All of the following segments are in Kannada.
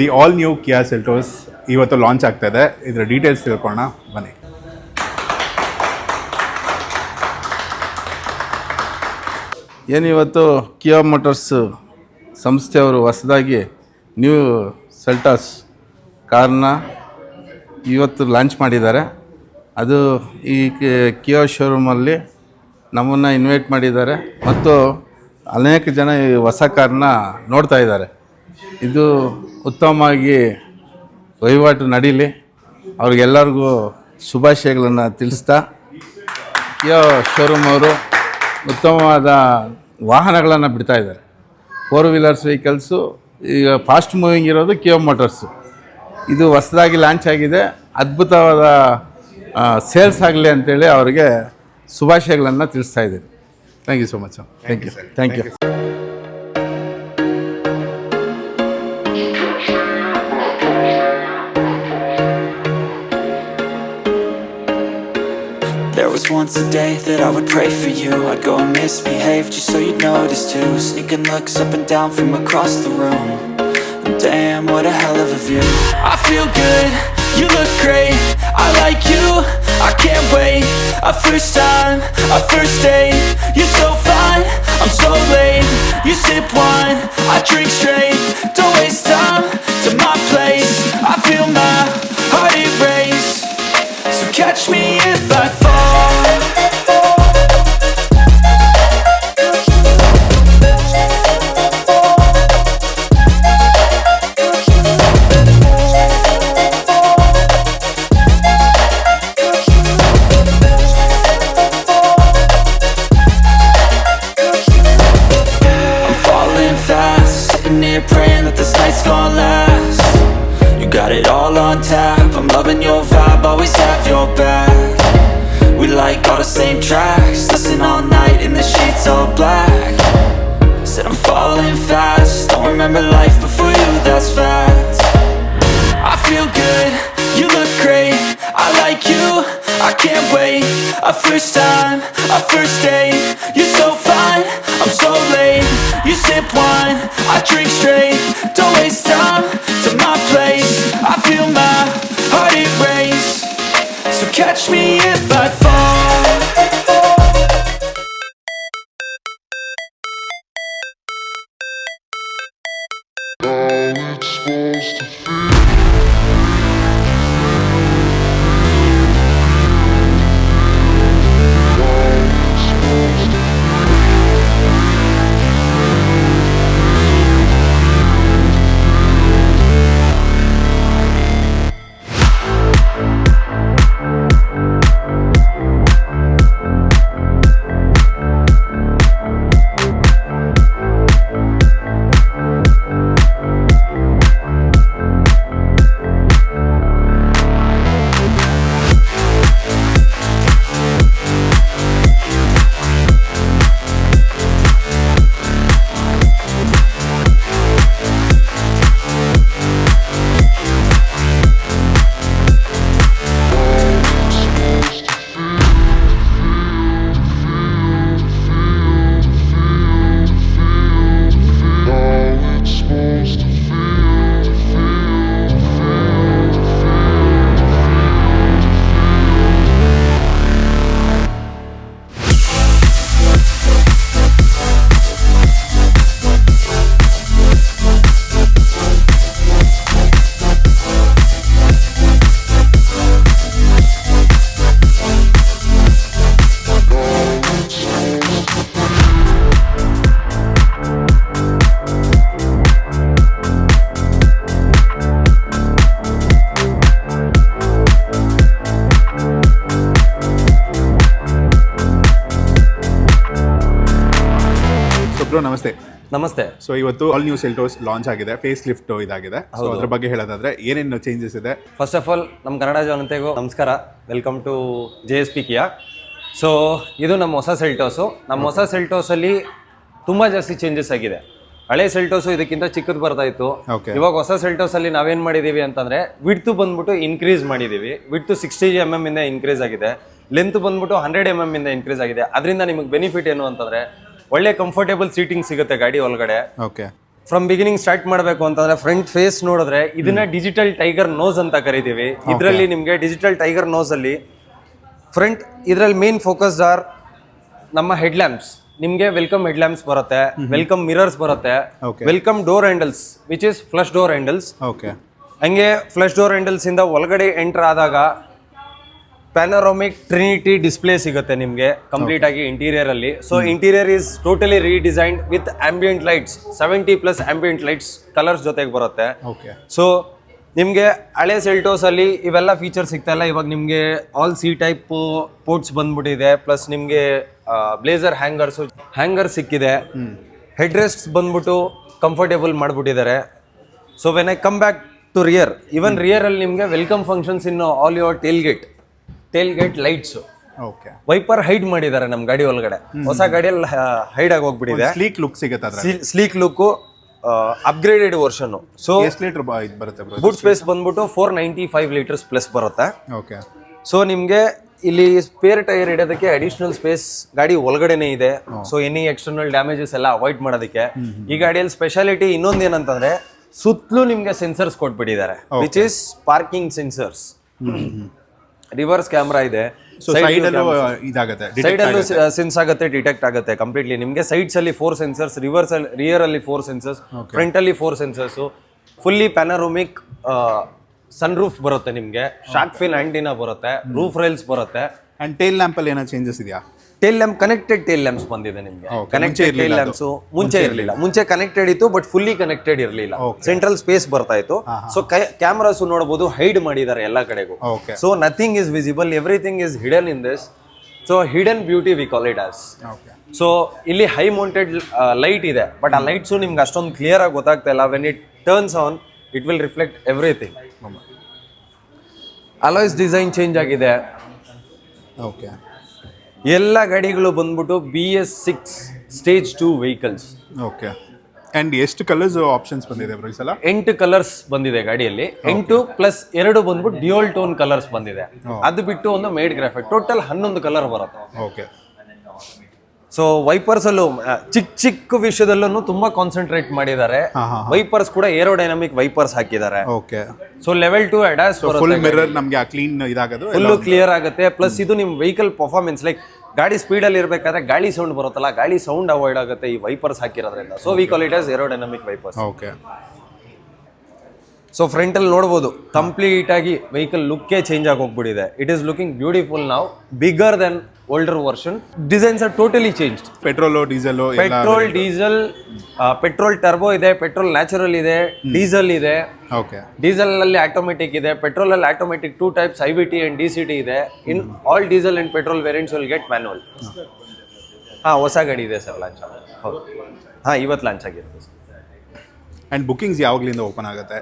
The all new Kiya Seltos ಇವತ್ತು ಲಾಂಚ್ ಆಗ್ತಾ ಇದೆ. ಇದರ ಡೀಟೇಲ್ಸ್ ತಿಳ್ಕೊಳ್ಳೋಣ ಬನ್ನಿ. ಏನಿವತ್ತು ಕಿಯಾ ಮೋಟರ್ಸ್ ಸಂಸ್ಥೆಯವರು ಹೊಸದಾಗಿ ನ್ಯೂ ಸೆಲ್ಟಾಸ್ ಕಾರ್ನ ಇವತ್ತು ಲಾಂಚ್ ಮಾಡಿದ್ದಾರೆ. ಅದು ಈ ಕಿಯಾ ಶೋರೂಮಲ್ಲಿ ನಮ್ಮನ್ನು ಇನ್ವೈಟ್ ಮಾಡಿದ್ದಾರೆ ಮತ್ತು ಅನೇಕ ಜನ ಈ ಹೊಸ ಕಾರ್ನ ನೋಡ್ತಾ ಇದ್ದಾರೆ. ಇದು ಉತ್ತಮವಾಗಿ ವಹಿವಾಟು ನಡೀಲಿ, ಅವ್ರಿಗೆಲ್ಲರಿಗೂ ಶುಭಾಶಯಗಳನ್ನು ತಿಳಿಸ್ತಾ, ಕಿಯಾ ಶೋರೂಮ್ ಅವರು ಉತ್ತಮವಾದ ವಾಹನಗಳನ್ನು ಬಿಡ್ತಾ ಇದ್ದಾರೆ. 4 ವೀಲರ್ಸ್ ವೆಹಿಕಲ್ಸು ಈಗ ಫಾಸ್ಟ್ ಮೂವಿಂಗ್ ಇರೋದು ಕಿಯಾ ಮೋಟರ್ಸು. ಇದು ಹೊಸದಾಗಿ ಲಾಂಚ್ ಆಗಿದೆ. ಅದ್ಭುತವಾದ ಸೇಲ್ಸ್ ಆಗಲಿ ಅಂತೇಳಿ ಅವರಿಗೆ ಶುಭಾಶಯಗಳನ್ನು ತಿಳಿಸ್ತಾ ಇದ್ದೀನಿ. Thank you so much. Thank you. There was once a day that I would pray for you. I'd go and misbehave just so you'd notice too. Sneaking looks up and down from across the room. And damn, what a hell of a view. I feel good, you look great, I like you, I can't wait. A first time, a first date. You're so fine, I'm so late. You sip wine, I drink straight. Don't waste time to my place. I feel my heart erase. So catch me if I fall. I'm falling fast, sitting here praying that this night's gonna last. You got it all on tap, I'm loving your vibe, always have your back. We like all the same tracks, listen all night in the sheets all black. Said I'm falling fast, don't remember life before you, that's fact. I feel good, you look great, I like you, I can't wait. A first time, a first date. You're so fine, I'm so late. You sip wine, I drink straight. Don't waste time to my place. I feel my heart erase. So catch me if I fall. ನಮಸ್ತೆ. ನಮಸ್ತೆ. ಸೊ ಇವತ್ತು ಆಲ್ ನ್ಯೂ ಸೆಲ್ಟೋಸ್ ಲಾಂಚ್ ಆಗಿದೆ, ಫೇಸ್ ಲಿಫ್ಟ್ ಇದಾಗಿದೆ. ಸೊ ಅದ್ರ ಬಗ್ಗೆ ಹೇಳೋದಾದ್ರೆ ಏನೇನು ಚೇಂಜಸ್ ಇದೆ? ಫಸ್ಟ್ ಆಫ್ ಆಲ್ ನಮ್ಮ ಕನ್ನಡ ಜನತೆಗೂ ನಮಸ್ಕಾರ, welcome to JSP Kia. So ಇದು ನಮ್ಮ ಹೊಸ ಸೆಲ್ಟೋಸು. ನಮ್ಮ ಹೊಸ ಸೆಲ್ಟೋಸಲ್ಲಿ ತುಂಬ ಜಾಸ್ತಿ ಚೇಂಜಸ್ ಆಗಿದೆ. ಹಳೆ ಸೆಲ್ಟೋಸು ಇದಕ್ಕಿಂತ ಚಿಕ್ಕದು ಬರ್ತಾ ಇತ್ತು. ಇವಾಗ ಹೊಸ ಸೆಲ್ಟೋಸಲ್ಲಿ ನಾವೇನು ಮಾಡಿದ್ದೀವಿ ಅಂತಂದರೆ ವಿಡ್ತು ಬಂದ್ಬಿಟ್ಟು ಇನ್ಕ್ರೀಸ್ ಮಾಡಿದ್ದೀವಿ. ವಿಡ್ತು 60 mm ಇಂದ ಇನ್ಕ್ರೀಸ್ ಆಗಿದೆ, ಲೆಂತ್ ಬಂದ್ಬಿಟ್ಟು 100 mm ಇಂದ ಇನ್ಕ್ರೀಸ್ ಆಗಿದೆ. ಅದರಿಂದ ನಿಮಗೆ ಬೆನಿಫಿಟ್ ಏನು ಅಂತಂದರೆ ಒಳ್ಳೆ ಕಂಫರ್ಟೇಬಲ್ ಸೀಟಿಂಗ್ ಸಿಗುತ್ತೆ ಗಾಡಿ ಒಳಗಡೆ. ಓಕೆ. ಫ್ರಮ್ ಬಿಗಿನಿಂಗ್ ಸ್ಟಾರ್ಟ್ ಮಾಡಬೇಕು ಅಂತಂದ್ರೆ ಫ್ರಂಟ್ ಫೇಸ್ ನೋಡಿದ್ರೆ ಇದನ್ನ ಡಿಜಿಟಲ್ ಟೈಗರ್ ನೋಸ್ ಅಂತ ಕರಿತೀವಿ. ಇದರಲ್ಲಿ ನಿಮಗೆ ಡಿಜಿಟಲ್ ಟೈಗರ್ ನೋಸ್ ಅಲ್ಲಿ ಫ್ರಂಟ್ ಇದರಲ್ಲಿ ಮೇನ್ ಫೋಕಸ್ ಆರ್ ನಮ್ಮ ಹೆಡ್ ಲ್ಯಾಂಪ್ಸ್. ನಿಮಗೆ ವೆಲ್ಕಮ್ ಹೆಡ್ ಲ್ಯಾಂಪ್ಸ್ ಬರುತ್ತೆ, ವೆಲ್ಕಮ್ ಮಿರರ್ಸ್ ಬರುತ್ತೆ, welcome door handles which is flush door handles. Okay, ಹಂಗೆ ಫ್ಲಶ್ ಡೋರ್ ಹ್ಯಾಂಡಲ್ಸ್ ಇಂದ ಒಳಗಡೆ ಎಂಟರ್ ಆದಾಗ ಪ್ಯಾನೋರಾಮಿಕ್ ಟ್ರಿನಿಟಿ ಡಿಸ್ಪ್ಲೇ ಸಿಗುತ್ತೆ ನಿಮಗೆ ಕಂಪ್ಲೀಟ್ ಆಗಿ ಇಂಟೀರಿಯರ್ ಅಲ್ಲಿ. So interior is totally redesigned with ambient lights, 70+ ambient lights colours ಜೊತೆಗೆ ಬರುತ್ತೆ. ಓಕೆ. ಸೊ ನಿಮಗೆ ಹಳೆ ಸೆಲ್ಟೋಸ್ ಅಲ್ಲಿ ಇವೆಲ್ಲ ಫೀಚರ್ ಸಿಗ್ತಾ ಇಲ್ಲ. ಇವಾಗ ನಿಮಗೆ ಆಲ್ ಸಿ ಟೈಪ್ ಪೋರ್ಟ್ಸ್ ಬಂದ್ಬಿಟ್ಟಿದೆ, ಪ್ಲಸ್ ನಿಮಗೆ ಬ್ಲೇಸರ್ ಹ್ಯಾಂಗರ್ ಸಿಕ್ಕಿದೆ. ಹೆಡ್ ರೆಸ್ಟ್ ಬಂದ್ಬಿಟ್ಟು ಕಂಫರ್ಟೇಬಲ್ ಮಾಡಿಬಿಟ್ಟಿದ್ದಾರೆ. So when I come back to rear, even rear ಅಲ್ಲಿ ನಿಮಗೆ welcome functions in all your tailgate lights, okay, wiper hide ಮಾಡಿದ್ದಾರೆ ನಮ್ಮ ಗಾಡಿ ಒಳಗಡೆ. ಹೊಸ ಗಾಡಿಯಲ್ಲಿ ಹೈಡ್ ಆಗಿ ಹೋಗ್ಬಿಟ್ಟಿದೆ. ಸ್ಲೀಕ್ ಲುಕ್ ಸಿಗುತ್ತೆ ಅದ್ರ. Sleek look upgraded version. So ಎಷ್ಟು ಲೀಟರ್ ಇದು ಬರುತ್ತೆ ಬ್ರೋ? ಬೂಟ್ ಸ್ಪೇಸ್ ಬಂದ್ಬಿಟ್ಟು 495 ಲೀಟರ್ಸ್ ಪ್ಲಸ್ ಬರುತ್ತೆ. ಓಕೆ. ಸೊ ನಿಮಗೆ ಇಲ್ಲಿ ಸ್ಪೇರ್ ಟೈರ್ ಇಡೋದಕ್ಕೆ ಅಡಿಷನಲ್ ಸ್ಪೇಸ್ ಗಾಡಿ ಒಳಗಡೆನೆ ಇದೆ. ಸೊ ಎನಿ ಎಕ್ಸ್ಟರ್ನಲ್ ಡ್ಯಾಮೇಜಸ್ ಎಲ್ಲ ಅವಾಯ್ಡ್ ಮಾಡೋದಕ್ಕೆ ಈ ಗಾಡಿಯಲ್ಲಿ ಸ್ಪೆಷಾಲಿಟಿ ಇನ್ನೊಂದು ಏನಂತಂದ್ರೆ ಸುತ್ತಲೂ ನಿಮ್ಗೆ ಸೆನ್ಸರ್ಸ್ ಕೊಟ್ಬಿಟ್ಟಿದ್ದಾರೆ, which is parking sensors. Reverse camera ಇದೆ, ಸೈಡ್ ಅಲ್ಲೂ ಇದಾಗುತ್ತೆ, ಸೈಡ್ ಅಲ್ಲೂ ಸೆನ್ಸ್ ಆಗುತ್ತೆ, ಡಿಟೆಕ್ಟ್ ಆಗುತ್ತೆ ಕಂಪ್ಲೀಟ್ಲಿ. ನಿಮಗೆ ಸೈಡ್ಸ್ ಅಲ್ಲಿ 4 ಸೆನ್ಸರ್ಸ್, ರಿಯರ್ ಅಲ್ಲಿ 4 ಸೆನ್ಸರ್ಸ್, ಫ್ರಂಟ್ ಅಲ್ಲಿ 4 sensors, fully panoramic sunroof ಬರುತ್ತೆ ನಿಮಗೆ, ಶಾರ್ಕ್ ಫಿನ್ ಆಂಟಿನಾ ಬರುತ್ತೆ, ರೂಫ್ ರೈಲ್ಸ್ ಬರುತ್ತೆ. ಅಂಡ್ ಟೇಲ್ ಲ್ಯಾಂಪ್ ಅಲ್ಲಿ ಏನೋ ಚೇಂಜಸ್ ಇದೆಯಾ? Tail lamp connected tail lamps ಬಂದಿದೆ ನಿಮಗೆ. ಕನೆಕ್ಟೆಡ್ ಟೇಲ್ ಲ್ಯಾಂಪ್ಸ್ ಮುಂಚೆ ಇರಲಿಲ್ಲ. ಮುಂಚೆ ಕನೆಕ್ಟೆಡ್ ಇತ್ತು ಬಟ್ ಫುಲ್ಲಿ ಕನೆಕ್ಟೆಡ್ ಇರಲಿಲ್ಲ. ಸೆಂಟ್ರಲ್ ಸ್ಪೇಸ್ ಬರ್ತಾ ಇತ್ತು. ಸೊ ಕ್ಯಾಮ್ರಾಸ್ ನೋಡಬಹುದು, ಹೈಡ್ ಮಾಡಿದ್ದಾರೆ ಎಲ್ಲ ಕಡೆಗೂ. So nothing is visible, everything is hidden in this. So hidden beauty V call it as. So ಇಲ್ಲಿ ಹೈ ಮೌಂಟೆಡ್ ಲೈಟ್ ಇದೆ, ಬಟ್ ಆ ಲೈಟ್ಸು ನಿಮ್ಗೆ ಅಷ್ಟೊಂದು ಕ್ಲಿಯರ್ ಆಗಿ ಗೊತ್ತಾಗ್ತಾ ಇಲ್ಲ. When it turns on it will reflect everything. Alloys design change ಆಗಿದೆ. ಓಕೆ. ಎಲ್ಲ ಗಾಡಿಗಳು ಬಂದ್ಬಿಟ್ಟು BS6 stage 2 vehicles. Okay. And ಎಷ್ಟು ಕಲರ್ಸ್ ಆಪ್ಷನ್ಸ್ ಬಂದಿದೆ ಬ್ರೋ ಈ ಸಲ? 8 ಕಲರ್ಸ್ ಬಂದಿದೆ ಗಾಡಿಯಲ್ಲಿ. 8 ಪ್ಲಸ್ 2 ಬಂದ್ಬಿಟ್ಟು ಡ್ಯೂಯಲ್ ಟೋನ್ ಕಲರ್ಸ್ ಬಂದಿದೆ. ಅದು ಬಿಟ್ಟು ಒಂದು ಮೇಡ್ ಗ್ರಾಫೈಟ್, ಟೋಟಲ್ 11 ಕಲರ್ ಬರುತ್ತೆ. ಓಕೆ. ಸೊ ವೈಪರ್ಸ್ ಅಲ್ಲೂ ಚಿಕ್ಕ ವಿಷಯದಲ್ಲೂ ತುಂಬಾ ಕಾನ್ಸಂಟ್ರೇಟ್ ಮಾಡಿದ್ದಾರೆ. ವೈಪರ್ಸ್ ಕೂಡ ಏರೋಡೈನಮಿಕ್ ವೈಪರ್ಸ್ ಹಾಕಿದ್ದಾರೆ. Okay. So level 2 ADAS full mirror ನಮಗೆ ಕ್ಲೀನ್ ಇದಾಗೋದು, ಫುಲ್ ಕ್ಲಿಯರ್ ಆಗುತ್ತೆ. ಪ್ಲಸ್ ಇದು ನಿಮ್ ವೆಹಿಕಲ್ ಪರ್ಫಾರ್ಮೆನ್ಸ್, ಲೈಕ್ ಗಾಡಿ ಸ್ಪೀಡ್ ಅಲ್ಲಿ ಇರಬೇಕಾದ್ರೆ ಗಾಳಿ ಸೌಂಡ್ ಬರುತ್ತಲ್ಲ, ಗಾಳಿ ಸೌಂಡ್ ಅವಾಯ್ಡ್ ಆಗುತ್ತೆ ಈ ವೈಪರ್ಸ್ ಹಾಕಿರೋದ್ರಿಂದ. So we call it as aerodynamic wipers. Okay. So front ಅಲ್ಲಿ ನೋಡಬಹುದು ಕಂಪ್ಲೀಟ್ ಆಗಿ ವೆಹಿಕಲ್ ಲುಕ್ಕೇ ಚೇಂಜ್ ಆಗಿ ಹೋಗ್ಬಿಟ್ಟಿದೆ. It is looking beautiful now, bigger than older version. Designs are totally changed. Petrol, diesel, diesel, petrol turbo ಇದೆ, ಪೆಟ್ರೋಲ್ ನ್ಯಾಚುರಲ್ ಇದೆ, ಡೀಸೆಲ್ ಇದೆ. ಓಕೆ. ಡೀಸೆಲ್ ಅಲ್ಲಿ ಆಟೋಮೆಟಿಕ್ ಇದೆ, ಪೆಟ್ರೋಲ್ ಅಲ್ಲಿ automatic 2 types IVT and DCT ಇದೆ. In all diesel and petrol variants will get manual. ಹೊಸ ಗಾಡಿ ಇದೆ ಸರ್, ಲಾಂಚ್ ಆಗಿದೆ. ಹೌದು, ಇವತ್ತು ಲಾಂಚ್ ಆಗಿರುತ್ತೆ. ಅಂಡ್ ಬುಕಿಂಗ್ಸ್ ಯಾವಾಗಲಿಂದ ಓಪನ್ ಆಗುತ್ತೆ?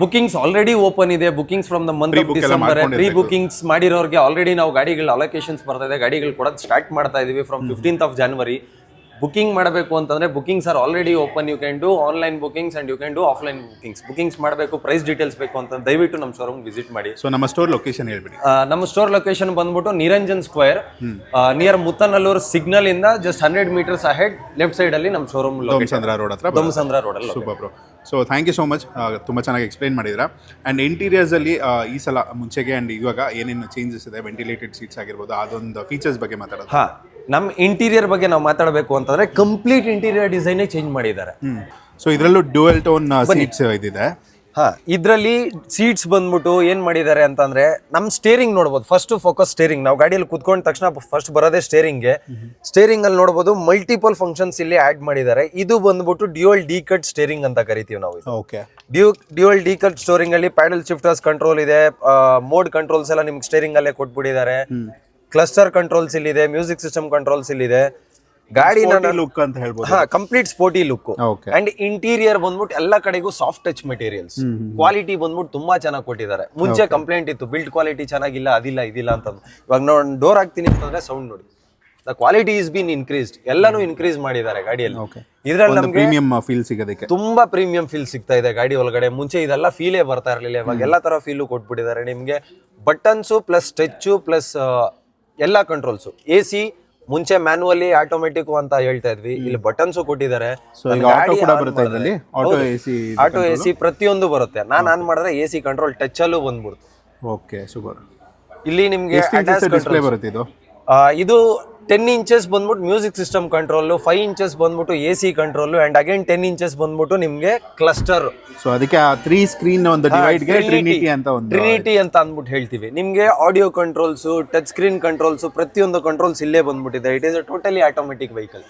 ಬುಕಿಂಗ್ಸ್ ಆಲ್ರೆಡಿ ಓಪನ್ ಇದೆ. Bookings from the month of December. Pre bookings ಮಾಡಿರೋರಿಗೆ ಆಲ್ರೆಡಿ ನಾವು ಗಾಡಿಗಳ ಅಲೋಕೇಶನ್ಸ್ ಬರ್ತಾ ಇದೆ, ಗಾಡಿಗಳು ಕೊಡೋದು ಸ್ಟಾರ್ಟ್ ಮಾಡ್ತಾ ಇದೀವಿ from 15th of January. Booking ಮಾಡಬೇಕು ಅಂತಂದ್ರೆ bookings are already open. You can do online bookings and you can do offline bookings. Bookings ಮಾಡಬೇಕು, ಪ್ರೈಸ್ ಡೀಟೇಲ್ಸ್ ಬೇಕು ಅಂತ ದಯವಿಟ್ಟು ನಮ್ಮ ಶೋರೂಮ್ ವಿಸಿಟ್ ಮಾಡಿ. ಸೊ ನಮ್ಮ ಸ್ಟೋರ್ ಲೊಕೇಶನ್ ಹೇಳ್ಬಿಡಿ. ನಮ್ಮ ಸ್ಟೋರ್ ಲೊಕೇಶನ್ ಬಂದ್ಬಿಟ್ಟು Niranjan square, near Muthanallur signal ಇಂದ just 100 meters ahead left side ಅಲ್ಲಿ ನಮ್ಮ ಶೋರೂಮ್. ದೊಮ್ಸಂದ್ರ ರೋಡ್ ಹತ್ರ. ದೊಮ್ಸಂದ್ರ ರೋಡ್ ಅಲ್ಲಿ. Super bro. So thank you so much, ತುಂಬ ಚೆನ್ನಾಗಿ ಎಕ್ಸ್ಪ್ಲೈನ್ ಮಾಡಿದ್ದೀರಾ. ಆ್ಯಂಡ್ ಇಂಟೀರಿಯರ್ಸಲ್ಲಿ ಈ ಸಲ ಮುಂಚೆಗೆ ಆ್ಯಂಡ್ ಇವಾಗ ಏನೇನು ಚೇಂಜಸ್ ಇದೆ, ವೆಂಟಿಲೇಟೆಡ್ ಸೀಟ್ಸ್ ಆಗಿರ್ಬೋದು, ಅದೊಂದು ಫೀಚರ್ಸ್ ಬಗ್ಗೆ ಮಾತಾಡೋದು. ಹಾಂ, ನಮ್ಮ ಇಂಟೀರಿಯರ್ ಬಗ್ಗೆ ನಾವು ಮಾತಾಡಬೇಕು ಅಂತಂದ್ರೆ ಕಂಪ್ಲೀಟ್ ಇಂಟೀರಿಯರ್ ಡಿಸೈನೇ ಚೇಂಜ್ ಮಾಡಿದ್ದಾರೆ. ಸೊ ಇದರಲ್ಲೂ ಡ್ಯುಯಲ್ ಟೋನ್ ಸೀಟ್ಸ್ ಇದಿದೆ. ಇದರಲ್ಲಿ ಸೀಟ್ಸ್ ಬಂದ್ಬಿಟ್ಟು ಏನ್ ಮಾಡಿದ್ದಾರೆ ಅಂತಂದ್ರೆ ನಮ್ಮ ಸ್ಟೇರಿಂಗ್ ನೋಡ್ಬೋದು. First focus steering. ನಾವು ಗಾಡಿಯಲ್ಲಿ ಕುತ್ಕೊಂಡ ತಕ್ಷಣ ಫಸ್ಟ್ ಬರೋದೇ ಸ್ಟೇರಿಂಗ್ಗೆ. ಸ್ಟೇರಿಂಗ್ ಅಲ್ಲಿ ನೋಡ್ಬೋದು ಮಲ್ಟಿಪಲ್ ಫಂಕ್ಷನ್ಸ್ ಇಲ್ಲಿ ಆಡ್ ಮಾಡಿದ್ದಾರೆ. ಇದು ಬಂದ್ಬಿಟ್ಟು ಡ್ಯೂಯಲ್ ಡಿ-ಕಟ್ ಸ್ಟೇರಿಂಗ್ ಅಂತ ಕರಿತೀವಿ ನಾವು. ಓಕೆ. ಡ್ಯೂಯಲ್ ಡಿ-ಕಟ್ ಸ್ಟೇರಿಂಗ್ ಅಲ್ಲಿ ಪ್ಯಾಡಲ್ ಶಿಫ್ಟರ್ಸ್ ಕಂಟ್ರೋಲ್ ಇದೆ, ಮೋಡ್ ಕಂಟ್ರೋಲ್ಸ್ ಎಲ್ಲ ನಿಮ್ಗೆ ಸ್ಟೇರಿಂಗ್ ಅಲ್ಲೇ ಕೊಟ್ಬಿಟ್ಟಿದ್ದಾರೆ. ಕ್ಲಸ್ಟರ್ ಕಂಟ್ರೋಲ್ಸ್ ಇಲ್ಲಿದೆ, ಮ್ಯೂಸಿಕ್ ಸಿಸ್ಟಮ್ ಕಂಟ್ರೋಲ್ಸ್ ಇಲ್ಲಿದೆ. ಗಾಡಿ ಲುಕ್ ಅಂತ ಹೇಳ್ಬೋದು. Complete sporty look. And interior ಬಂದ್ಬಿಟ್ಟು ಎಲ್ಲ ಕಡೆಗೂ ಸಾಫ್ಟ್ ಟಚ್ ಮೆಟೀರಿಯಲ್ಸ್. ಕ್ವಾಲಿಟಿ ಬಂದ್ಬಿಟ್ಟು ತುಂಬಾ ಚೆನ್ನಾಗಿ ಕೊಟ್ಟಿದ್ದಾರೆ. ಮುಂಚೆ ಕಂಪ್ಲೇಂಟ್ ಇತ್ತು ಬಿಲ್ಡ್ ಕ್ವಾಲಿಟಿ ಚೆನ್ನಾಗಿಲ್ಲ, ಅದಿಲ್ಲ ಇದಿಲ್ಲ ಅಂತ. ಇವಾಗ ನೋಡಿ ಡೋರ್ ಹಾಕ್ತೀನಿ ಅಂತಂದ್ರೆ ಸೌಂಡ್ ನೋಡಿ, the quality is been increased. ಎಲ್ಲಾನು ಇನ್ಕ್ರೀಸ್ ಮಾಡಿದ್ದಾರೆ ಗಾಡಿಯಲ್ಲಿ. ಇದ್ರಲ್ಲಿ ನಮ್ಗೆ ಪ್ರೀಮಿಯಂ ಫೀಲ್ ಸಿಗೋದಕ್ಕೆ ತುಂಬಾ ಪ್ರೀಮಿಯಂ ಫೀಲ್ ಸಿಗ್ತಾ ಇದೆ ಗಾಡಿ ಒಳಗಡೆ. ಮುಂಚೆ ಇದೆಲ್ಲ ಫೀಲೇ ಬರ್ತಾ ಇರ್ಲಿಲ್ಲ, ಇವಾಗ ಎಲ್ಲಾ ತರ ಫೀಲು ಕೊಟ್ಬಿಟ್ಟಿದ್ದಾರೆ ನಿಮ್ಗೆ. ಬಟನ್ಸು ಪ್ಲಸ್ ಟಚ್ ಪ್ಲಸ್ ಎಲ್ಲಾ ಕಂಟ್ರೋಲ್ಸು, AC ಮುಂಚೆ ಮ್ಯಾನುವಲಿ ಆಟೋಮೆಟಿಕ್ ಅಂತ ಹೇಳ್ತಾ ಇದ್ವಿ, ಇಲ್ಲಿ ಬಟನ್ಸ್ ಕೊಟ್ಟಿದ್ದಾರೆ. ಸೊ ಈಗ ಆಟೋ ಕೂಡ ಬರುತ್ತೆ ಇದರಲ್ಲಿ, ಆಟೋ ಎಸಿ, ಆಟೋ ಎಸಿ ಪ್ರತಿಯೊಂದು ಬರುತ್ತೆ. ನಾನು ಆನ್ ಮಾಡಿದ್ರೆ ಎಸಿ ಕಂಟ್ರೋಲ್ ಟಚ್ ಅಲ್ಲೂ ಬಂದ್ಬಿಡ್ತು. Okay super. ಇಲ್ಲಿ ನಿಮ್ಗೆ ಡಿಸ್ಪ್ಲೇ ಬರುತ್ತೆ ಇದು? ಇದು 10 ಇಂಚಸ್ ಬಂದ್ಬಿಟ್ಟು ಮ್ಯೂಸಿಕ್ ಸಿಸ್ಟಮ್ ಕಂಟ್ರೋಲ್, 5 ಇಂಚಸ್ ಬಂದ್ಬಿಟ್ಟು AC control, and again 10 inches ಬಂದ್ಬಿಟ್ಟು ನಿಮ್ಗೆ ಕ್ಲಸ್ಟರ್. ಸೊ ಅದಕ್ಕೆ ಆ 3 ಸ್ಕ್ರೀನ್ ಒಂದು ಡಿವೈಡ್ ಗೆ ಟ್ರಿನಿಟಿ ಅಂತ ಒಂದು ಟ್ರಿನಿಟಿ ಅಂತ ಅಂದ್ಬಿಟ್ಟು ಹೇಳ್ತೀವಿ. ನಿಮ್ಗೆ audio controls, touch screen controls, ಪ್ರತಿಯೊಂದು ಕಂಟ್ರೋಲ್ಸ್ ಇಲ್ಲೇ ಬಂದ್ಬಿಟ್ಟಿದೆ. It is a totally automatic vehicle.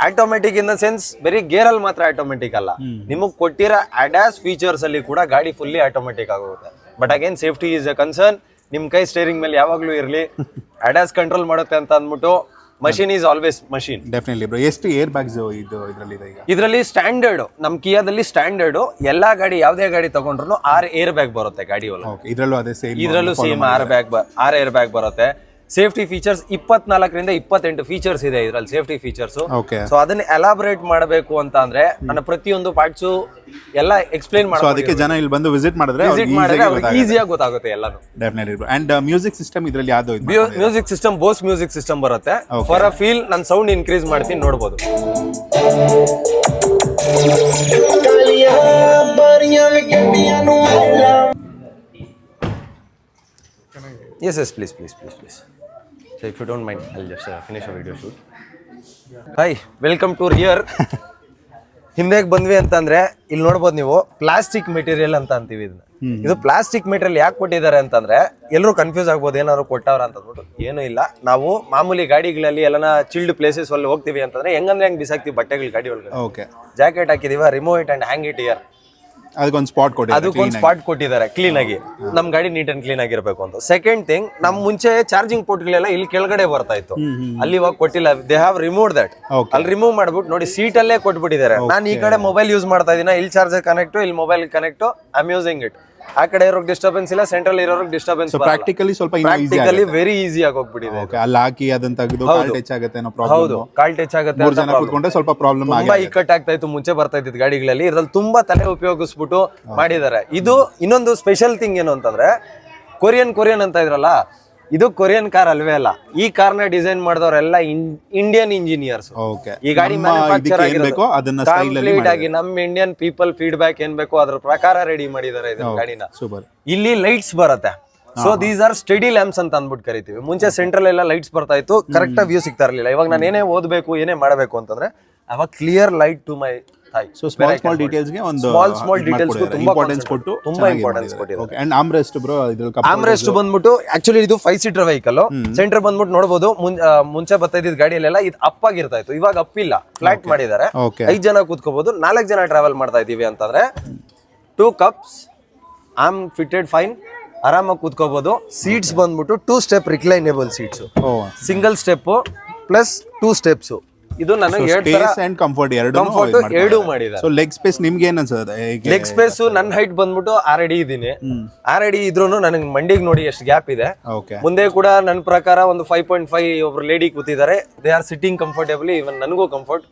Automatic in the sense ಬರೀ ಗೇರ್ ಅಲ್ಲಿ ಮಾತ್ರ ಆಟೋಮೆಟಿಕ್ ಅಲ್ಲ, ನಿಮಗ್ ಕೊಟ್ಟಿರೋ ಅಡ್ಯಾಸ್ ಫೀಚರ್ಸ್ ಅಲ್ಲಿ ಕೂಡ ಗಾಡಿ ಫುಲ್ಲಿ ಆಟೋಮೆಟಿಕ್ ಆಗುತ್ತೆ. But again safety is a concern. ನಿಮ್ ಕೈ ಸ್ಟೇರಿಂಗ್ ಮೇಲೆ ಯಾವಾಗ್ಲೂ ಇರಲಿ, ಅಡ್ಯಾಸ್ ಕಂಟ್ರೋಲ್ ಮಾಡುತ್ತೆ ಅಂತ ಅಂದ್ಬಿಟ್ಟು machine is always machine. Definitely bro. ಎಷ್ಟು ಏರ್ ಬ್ಯಾಗ್ಸ್ ಇದರಲ್ಲಿ ಇದೆ ಈಗ? ಇದರಲ್ಲಿ ಸ್ಟ್ಯಾಂಡರ್ಡ್, ನಮ್ ಕಿಯಾದಲ್ಲಿ ಸ್ಟ್ಯಾಂಡರ್ಡ್ ಎಲ್ಲಾ ಗಾಡಿ ಯಾವ್ದೇ ಗಾಡಿ ತಗೊಂಡ್ರು 6 ಏರ್ ಬ್ಯಾಗ್ ಬರುತ್ತೆ ಗಾಡಿ ಒಳಗೆ. ಓಕೆ, ಇದರಲ್ಲೂ ಅದೇ ಸೇಮ್? ಇದರಲ್ಲೂ ಸೇಮ್ 6 ಏರ್ ಬ್ಯಾಗ್ ಬರುತ್ತೆ. ಸೇಫ್ಟಿ ಫೀಚರ್ಸ್ 24ರಿಂದ 28 ಫೀಚರ್ಸ್ ಇದೆ ಇದರಲ್ಲಿ, ಸೇಫ್ಟಿ ಫೀಚರ್ಸ್. ಓಕೆ. ಸೊ ಅದನ್ನ ಎಲಾಬರೇಟ್ ಮಾಡಬೇಕು ಅಂತ ಅಂದ್ರೆ ನನ್ನ ಪ್ರತಿಯೊಂದು ಪಾರ್ಟ್ಸ್ ಎಲ್ಲ ಎಕ್ಸ್ಪ್ಲೇನ್ ಸೊ ಅದಕ್ಕೆ ಜನ ಇಲ್ಲಿ ಬಂದು ವಿಸಿಟ್ ಮಾಡಿದ್ರೆ ಈಸಿಯಾಗಿ ಗೊತ್ತಾಗುತ್ತೆ ಎಲ್ಲಾನು. ಡೆಫಿನೆಟ್ಲಿ. ಅಂಡ್ ಮ್ಯೂಸಿಕ್ ಸಿಸ್ಟಮ್ ಇದರಲ್ಲಿ ಯಾವ್ದು? Music system Bose music system ಬರುತ್ತೆ. ಫಾರ್ ಅ ಫೀಲ್ ನಾನು ಸೌಂಡ್ ಇನ್ಕ್ರೀಸ್ ಮಾಡ್ತೀನಿ, ನೋಡಬಹುದು. Yes, please. So if you don't mind, I'll just finish a video shoot. Hi, welcome to rear. ಹಿಂದೆಗೆ ಬಂದ್ವಿ ಅಂತಂದ್ರೆ ಇಲ್ಲಿ ನೋಡ್ಬೋದು ನೀವು, ಪ್ಲಾಸ್ಟಿಕ್ ಮೆಟೀರಿಯಲ್ ಅಂತ ಅಂತೀವಿ ಇದನ್ನ. ಇದು ಪ್ಲಾಸ್ಟಿಕ್ ಮೆಟೀರಿಯಲ್ ಯಾಕೆ ಕೊಟ್ಟಿದ್ದಾರೆ ಅಂತಂದ್ರೆ ಎಲ್ಲರೂ ಕನ್ಫ್ಯೂಸ್ ಆಗ್ಬೋದು, ಏನಾದ್ರು ಕೊಟ್ಟವ್ರ ಅಂತ ಅಂದ್ಬಿಟ್ಟು. ಏನೂ ಇಲ್ಲ. ನಾವು ಮಾಮೂಲಿ ಗಾಡಿಗಳಲ್ಲಿ ಎಲ್ಲನ ಚಿಲ್ಡ್ ಪ್ಲೇಸಸ್ ಅಲ್ಲಿ ಹೋಗ್ತೀವಿ ಅಂತಂದ್ರೆ ಹೆಂಗ್ ಬಿಸಾಕ್ತಿವಿ ಬಟ್ಟೆಗಳು ಗಾಡಿ ಒಳಗಡೆ. ಓಕೆ. ಜಾಕೆಟ್ ಹಾಕಿದೀವ, remove it and hang it here. ಅದಕ್ಕೊಂದು ಸ್ಪಾಟ್ ಕೊಟ್ಟಿದ್ದಾರೆ ಕ್ಲೀನ್ ಆಗಿ, ನಮ್ ಗಾಡಿ ನೀಟ್ ಅಂಡ್ ಕ್ಲೀನ್ ಆಗಿರ್ಬೇಕು ಅಂತ. ಸೆಕೆಂಡ್ ಥಿಂಗ್, ನಮ್ ಮುಂಚೆ ಚಾರ್ಜಿಂಗ್ ಪೋರ್ಟ್ ಗಳೆಲ್ಲ ಇಲ್ಲಿ ಕೆಳಗಡೆ ಬರ್ತಾ ಇತ್ತು, ಅಲ್ಲಿ ಇವಾಗ ಕೊಟ್ಟಿಲ್ಲ. They have remove that. ಅಲ್ಲಿ ರಿಮೂವ್ ಮಾಡ್ಬಿಟ್ಟು ನೋಡಿ ಸೀಟ್ ಅಲ್ಲೇ ಕೊಟ್ಬಿಟ್ಟಿದ್ದಾರೆ. ನಾನು ಈ ಕಡೆ ಮೊಬೈಲ್ ಯೂಸ್ ಮಾಡ್ತಾ ಇದೀನಿ, ಇಲ್ಲಿ ಚಾರ್ಜರ್ ಕನೆಕ್ಟ್, ಇಲ್ಲಿ mobile connect, I am using it. ಆ ಕಡೆ ಇರೋರಿಗೆ ಡಿಸ್ಟರ್ಬೆನ್ಸ್ ಇಲ್ಲ, ಸೆಂಟ್ರಲ್ ಇರೋರಿಗೆ ಡಿಸ್ಟರ್ಬೆನ್ಸ್. ಪ್ರಾಕ್ಟಿಕಲಿ ಸ್ವಲ್ಪ ಪ್ರಾಕ್ಟಿಕಲಿ ವೆರಿ ಈಸಿ ಆಗಿ ಹೋಗ್ಬಿಟ್ಟಿದೆ. ಅಲ್ಲಿ ಹಾಕಿ ಅದನ್ನ ತೆಗೆದು ಕಾಲ್ ಟಚ್ ಆಗುತ್ತೆ, ಏನೋ ಪ್ರಾಬ್ಲಮ್. ಹೌದು, ಕಾಲ್ ಟಚ್ ಆಗುತ್ತೆ. 3 ಜನ ಕೂತ್ಕೊಂಡ್ರೆ ಸ್ವಲ್ಪ ಪ್ರಾಬ್ಲಮ್ ಆಗಿದೆ. ತುಂಬಾ ಇಕ್ಕಟ್ಟು ಆಗ್ತಾ ಇತ್ತು ಮುಂಚೆ ಬರ್ತಾ ಇದ್ದಿದ್ದು ಗಾಡಿಗಳಲ್ಲಿ. ಇದ್ರಲ್ಲಿ ತುಂಬಾ ತಲೆ ಉಪಯೋಗಿಸ್ಬಿಟ್ಟು ಮಾಡಿದ್ದಾರೆ. ಇದು ಇನ್ನೊಂದು ಸ್ಪೆಷಲ್ ಥಿಂಗ್ ಏನು ಅಂತಂದ್ರೆ, ಕೊರಿಯನ್ ಅಂತ ಇದ್ರಲ್ಲ, ಇದು ಕೊರಿಯನ್ ಕಾರ್ ಅಲ್ವೇ ಅಲ್ಲ. ಈ ಕಾರ್ನ ಡಿಸೈನ್ ಮಾಡಿದವರೆಲ್ಲ ಇಂಡಿಯನ್ ಇಂಜಿನಿಯರ್ಸ್. ಈ ಗಾಡಿ ಮ್ಯಾನುಫ್ಯಾಕ್ಚರ್ ಕಂಪ್ಲೀಟ್ ಆಗಿ ನಮ್ಮ ಇಂಡಿಯನ್ ಪೀಪಲ್ ಫೀಡ್ಬ್ಯಾಕ್ ಏನ್ ಬೇಕು ಅದ್ರ ಪ್ರಕಾರ ರೆಡಿ ಮಾಡಿದ್ದಾರೆ ಇದನ್ನ ಗಾಡಿನ. ಇಲ್ಲಿ ಲೈಟ್ಸ್ ಬರುತ್ತೆ. So these are study lamps ಅಂತ ಅಂದ್ಬಿಟ್ಟು ಕರಿತೀವಿ. ಮುಂಚೆ ಸೆಂಟ್ರಲ್ ಎಲ್ಲ ಲೈಟ್ಸ್ ಬರ್ತಾ ಇತ್ತು, ಕರೆಕ್ಟ್ ವ್ಯೂ ಸಿಗ್ತಾ ಇರಲಿಲ್ಲ. ಇವಾಗ ನಾನು ಏನೇ ಓದಬೇಕು, ಏನೇ ಮಾಡಬೇಕು ಅಂತಂದ್ರೆ ಅವಾಗ clear light to my thigh. So small details ಗೆ ಒಂದು ಸ್ಮಾಲ್ ಡೀಟೇಲ್ಸ್ ತುಂಬಾ ಇಂಪಾರ್ಟೆನ್ಸ್ ಕೊಟ್ಟು ತುಂಬಾ ಇಂಪಾರ್ಟೆನ್ಸ್ ಕೊಟ್ಟಿದ್ದಾರೆ. ಓಕೆ. ಅಂಡ್ ಆರ್ಮ್ರೆಸ್ಟ್ ಬ್ರೋ, ಇದ್ರಲ್ಲಿ ಆರ್ಮ್ರೆಸ್ಟ್ ಬಂದ್ಬಿಟ್ಟು ಆಕ್ಚುಲಿ ಇದು 5 ಸೀಟರ್ ವೆಹಿಕಲ್. ಸೆಂಟರ್ ಬಂದ್ಬಿಟ್ಟು ನೋಡಬಹುದು, ಮುಂಚೆ ಬರ್ತಾ ಇದ್ದಿದ್ದು ಗಾಡಿಯಲ್ಲೆಲ್ಲ ಇದು ಅಪ್ ಆಗಿರ್ತಾ ಇತ್ತು, ಇವಾಗ ಅಪ್ ಇಲ್ಲ, ಫ್ಲಾಟ್ ಮಾಡಿದ್ದಾರೆ. 5 ಜನ ಕೂತ್ಕೋಬಹುದು. 4 ಜನ ಟ್ರಾವೆಲ್ ಮಾಡ್ತಾ ಇದೀವಿ ಅಂತಂದ್ರೆ 2 cups, ಆರ್ಮ್ ಫಿಟೆಡ್ ಫೈನ್, ಆರಾಮಾಗಿ ಕೂತ್ಕೋಬಹುದು. ಸೀಟ್ಸ್ ಬಂದ್ಬಿಟ್ಟು 2 step reclinable seats, single step plus 2 steps. ಇದು ನಾನು ಸ್ಪೇಸ್ ಅಂಡ್ ಕಂಫರ್ಟ್ ಎರಡು ಮಾಡಿದ್ದಾರೆ. ಸೊ ಲೆಗ್ ಸ್ಪೇಸ್ ನಿಮ್ಗೆ ಏನ್ ಅನ್ಸುತ್ತೆ? ಲೆಗ್ ಸ್ಪೇಸ್ ನನ್ನ ಹೈಟ್ ಬಂದ್ಬಿಟ್ಟು 6 ಅಡಿ ಇದೀನಿ. 6 ಅಡಿ ಇದ್ರೂನು ನನಗೆ ಮಂಡಿಗೆ ನೋಡಿ ಎಷ್ಟು ಗ್ಯಾಪ್ ಇದೆ. ಮುಂದೆ ಕೂಡ ನನ್ನ ಪ್ರಕಾರ ಒಂದು 5.5 ಒಬ್ರು ಲೇಡಿ ಕೂತಿದ್ದಾರೆ. They are sitting comfortably. Even ನನಗೂ ಕಂಫರ್ಟ್,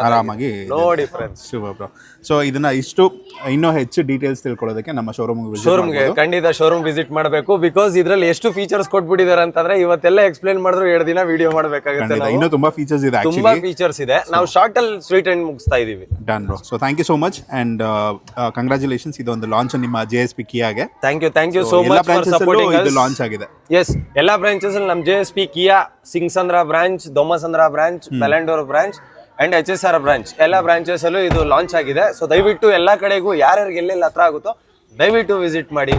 ಆರಾಮಾಗಿ, no difference. Super bro. So ಇದನ್ನ ಇಷ್ಟು ಇನ್ನೂ ಹೆಚ್ಚು ಡೀಟೇಲ್ಸ್ ತಿಳ್ಕೊಳ್ಳೋದಕ್ಕೆ ನಮ್ಮ ಶೋರೂಮ್ಗೆ ಖಂಡಿತ ಶೋರೂಮ್ ವಿಸಿಟ್ ಮಾಡಬೇಕು. ಬಿಕಾಸ್ ಇದ್ರಲ್ಲಿ ಎಷ್ಟು ಫೀಚರ್ಸ್ ಕೊಟ್ಬಿಟ್ಟಿದ್ದಾರೆ ಅಂತಂದ್ರೆ ಇವತ್ತೆಲ್ಲ ಎಕ್ಸ್ಪ್ಲೇನ್ ಮಾಡಿದ್ರು 2 ದಿನ ವಿಡಿಯೋ ಮಾಡಬೇಕಾಗುತ್ತೆ. ಇನ್ನೂ ತುಂಬಾ ಫೀಚರ್ಸ್ ಇದೆ, ತುಂಬಾ ಫೀಚರ್ಸ್ ಇದೆ. ನಾವು ಶಾರ್ಟ್ ಅಲ್ಲಿ ಸ್ವೀಟ್ ಅಂಡ್ ಮುಗಿಸ್ತಾ ಇದೀವಿ. Done bro. So thank you so much and congratulations. ಇದೊಂದು ಲಾಂಚ್ ನಿಮ್ಮ JSP ಕಿಯಾಗೆ. Thank you so much for supporting us. ಇದು ಲಾಂಚ್ ಆಗಿದೆ. ಎಸ್, ಎಲ್ಲಾ ಬ್ರಾಂಚಸ್ ಅಲ್ಲಿ ನಮ್ಮ JSP Kia Singasandra branch, Dommasandra branch, Bellandur branch and HSR branch, ಎಲ್ಲ ಬ್ರಾಂಚಸ್ ಅಲ್ಲೂ ಇದು ಲಾಂಚ್ ಆಗಿದೆ. ಸೊ ದಯವಿಟ್ಟು ಎಲ್ಲಾ ಕಡೆಗೂ ಯಾರ್ಯಾರಿಗೆ ಎಲ್ಲೆಲ್ಲಿ ಹತ್ರ ಆಗುತ್ತೋ ದಯವಿಟ್ಟು ವಿಸಿಟ್ ಮಾಡಿ.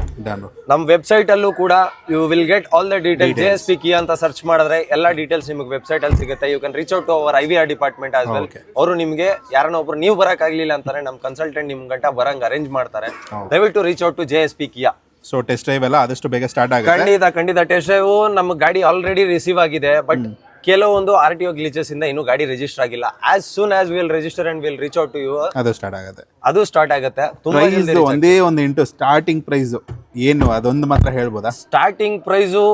ನಮ್ಮ ವೆಬ್ಸೈಟ್ ಅಲ್ಲೂ ಕೂಡ you will get all the details. JSP Kia ಅಂತ ಸರ್ಚ್ ಮಾಡಿದ್ರೆ ಎಲ್ಲಾ ಡೀಟೇಲ್ಸ್ ನಿಮಗೆ ವೆಬ್ಸೈಟ್ ಅಲ್ಲಿ ಸಿಗುತ್ತೆ. You can reach out to our IVR department as well. ಅವರು ನಿಮಗೆ ಯಾರನ್ನ ಒಬ್ರು ನೀವು ಬರಕ್ ಆಗ್ಲಿಲ್ಲ ಅಂತಾರೆ, ನಮ್ಮ ಕನ್ಸಲ್ಟೆಂಟ್ ನಿಮ್ ಗಂಟ ಬರಂಗ್ ಅರೇಂಜ್ ಮಾಡ್ತಾರೆ. ದಯವಿಟ್ಟು reach out to JSP Kia. So test drive ಎಲ್ಲ ಆದಷ್ಟು ಬೇಗ ಸ್ಟಾರ್ಟ್ ಆಗುತ್ತೆ. ಖಂಡಿತ ಟೆಸ್ಟ್ ಡ್ರೈವ್ ನಮ್ಮ ಗಾಡಿ ಆಲ್ರೆಡಿ ರಿಸೀವ್ ಆಗಿದೆ. ಬಟ್ ಕೆಲವೊಂದು RTO ಗ್ಲಿಚಸ್ ಇಂದ ಇನ್ನೂ ಗಾಡಿ ರಿಜಿಸ್ಟರ್ ಆಗಿಲ್ಲ. As soon as will register and will reach out to you. ಅದು ಸ್ಟಾರ್ಟ್ ಆಗುತ್ತೆ. ತುಂಬಾ ಒಂದೇ ಒಂದು ಇಂಟು ಸ್ಟಾರ್ಟಿಂಗ್ ಪ್ರೈಸ್ ಏನು ಅದೊಂದು ಮಾತ್ರ ಹೇಳ್ಬೋದಾ? ಸ್ಟಾರ್ಟಿಂಗ್ ಪ್ರೈಸು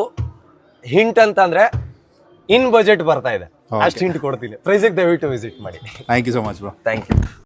ಹಿಂಟ್ ಅಂತಂದ್ರೆ ಇನ್ ಬಜೆಟ್ ಬರ್ತಾ ಇದೆ, ಅಷ್ಟು ಹಿಂಟ್ ಕೊಡ್ತೀನಿ. ಪ್ರೈಸಿಗೆ ದಯವಿಟ್ಟು ವಿಸಿಟ್ ಮಾಡಿ. Thank you so much bro. Thank you.